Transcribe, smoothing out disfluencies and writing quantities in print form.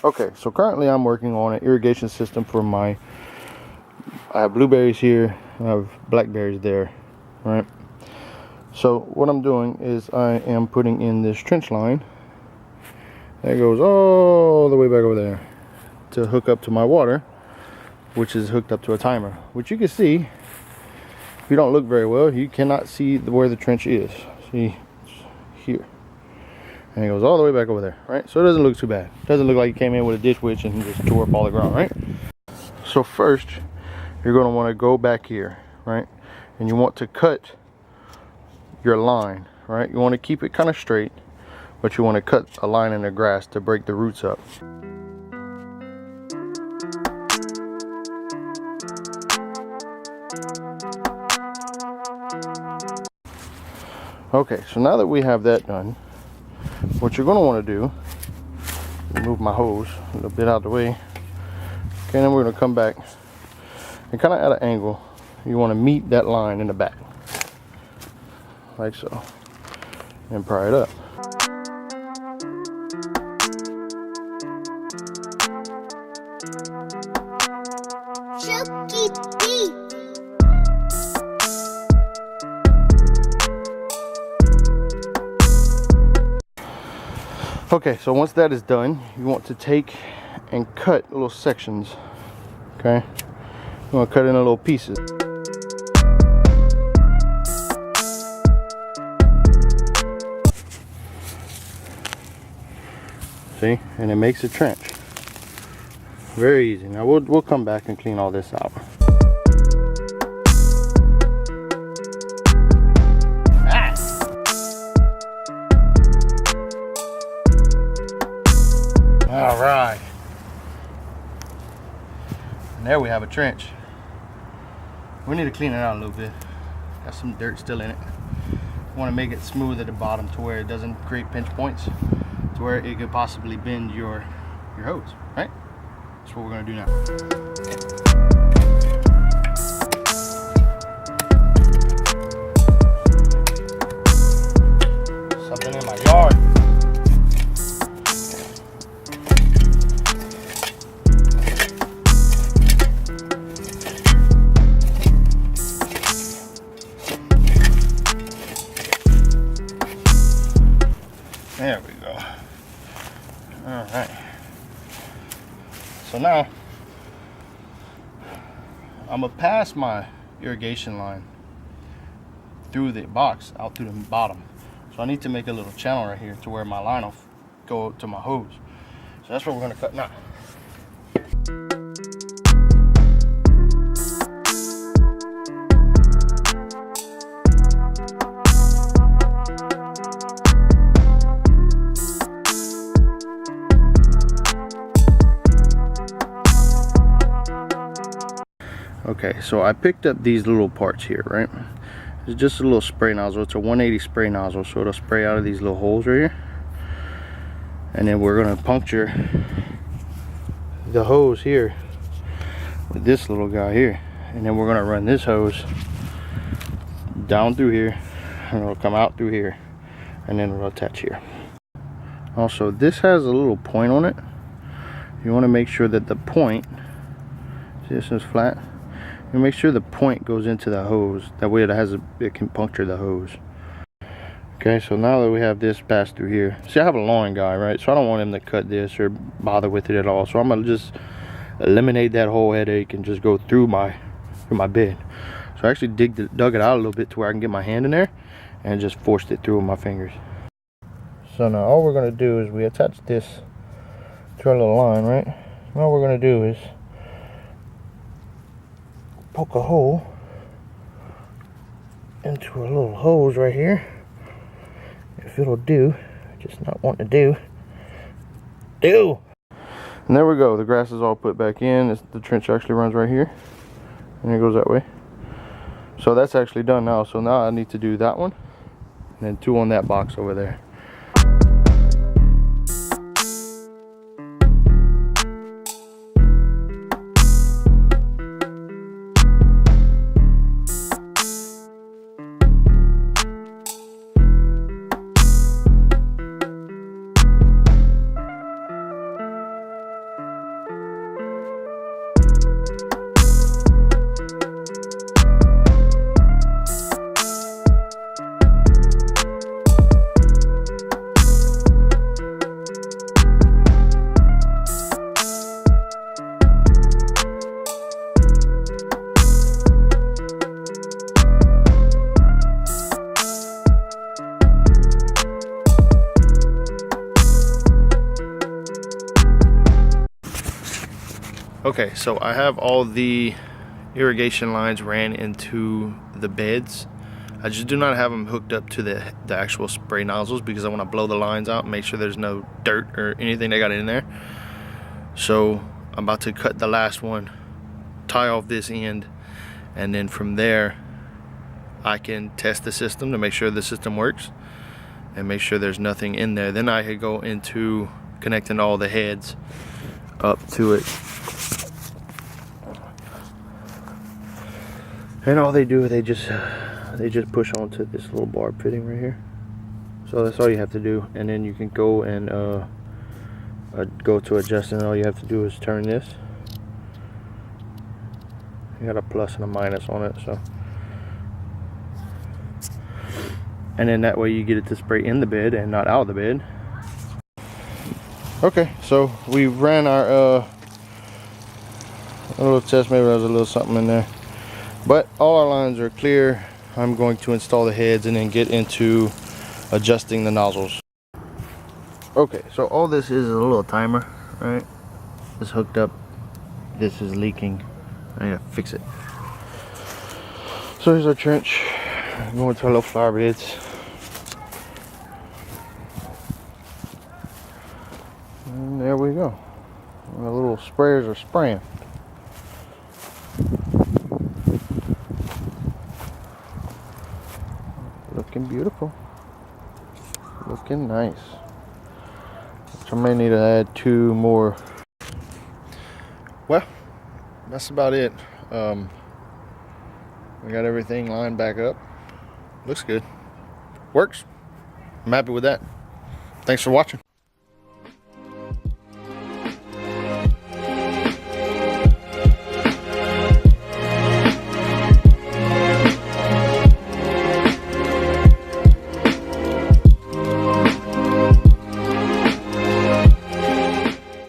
Okay, so currently I'm working on an irrigation system for I have blueberries here, I have blackberries there, right? So what I'm doing is I am putting in this trench line that goes all the way back over there to hook up to my water, which is hooked up to a timer, which you can see. If you don't look very well, you cannot see where the trench is. See, it's here. And it goes all the way back over there, right? So it doesn't look too bad. It doesn't look like you came in with a ditch witch and just tore up all the ground, right? So first, you're going to want to go back here, right? And you want to cut your line, right? You want to keep it kind of straight, but you want to cut a line in the grass to break the roots up. Okay, so now that we have that done, what you're going to want to do, move my hose a little bit out of the way. Okay, then we're going to come back and kind of at an angle. You want to meet that line in the back, like so, and pry it up. Okay, so once that is done, you want to take and cut little sections. Okay, you want to cut it into little pieces. See, and it makes a trench. Very easy. Now we'll come back and clean all this out. All right, and there we have a trench. We need to clean it out a little bit. Got some dirt still in it. Want to make it smooth at the bottom to where it doesn't create pinch points, to where it could possibly bend your hose, right? That's what we're going to do now. Something in my yard. There we go. All right. So now I'm gonna pass my irrigation line through the box out through the bottom. So I need to make a little channel right here to where my line will go to my hose. So that's what we're gonna cut now. Okay, so I picked up these little parts here, right? It's just a little spray nozzle. It's a 180 spray nozzle, so it'll spray out of these little holes right here. And then we're gonna puncture the hose here with this little guy here. And then we're gonna run this hose down through here, and it'll come out through here, and then it'll attach here. Also, this has a little point on it. You wanna make sure that the point, see this is flat? You make sure the point goes into the hose. That way it can puncture the hose. Okay, so now that we have this passed through here. See, I have a lawn guy, right? So I don't want him to cut this or bother with it at all. So I'm gonna just eliminate that whole headache and just go through my bed. So I actually dug it out a little bit to where I can get my hand in there and just forced it through with my fingers. So now all we're gonna do is we attach this to our little line, right? And all we're gonna do is poke a hole into a little hose right here. If it'll do, just not wanting to do. And there we go. The grass is all put back in. The trench actually runs right here, and it goes that way. So that's actually done now. So now I need to do that one, and then two on that box over there. Okay, so I have all the irrigation lines ran into the beds. I just do not have them hooked up to the actual spray nozzles because I want to blow the lines out and make sure there's no dirt or anything they got in there. So I'm about to cut the last one, tie off this end, and then from there I can test the system to make sure the system works and make sure there's nothing in there. Then I could go into connecting all the heads up to it. And all they do, they just push onto this little barb fitting right here. So that's all you have to do, and then you can go and go to adjust, and all you have to do is turn this. You got a plus and a minus on it, so. And then that way you get it to spray in the bed and not out of the bed. Okay, so we ran our little test. Maybe there was a little something in there, but all our lines are clear. I'm going to install the heads and then get into adjusting the nozzles. Okay, so all this is a little timer, right? It's hooked up. This is leaking. I need to fix it. So here's our trench. Going to our little flower beds. And there we go. Our little sprayers are spraying. Looking beautiful. Looking nice. Which I may need to add 2 more. Well, that's about it. We got everything lined back up. Looks good. Works. I'm happy with that. Thanks for watching.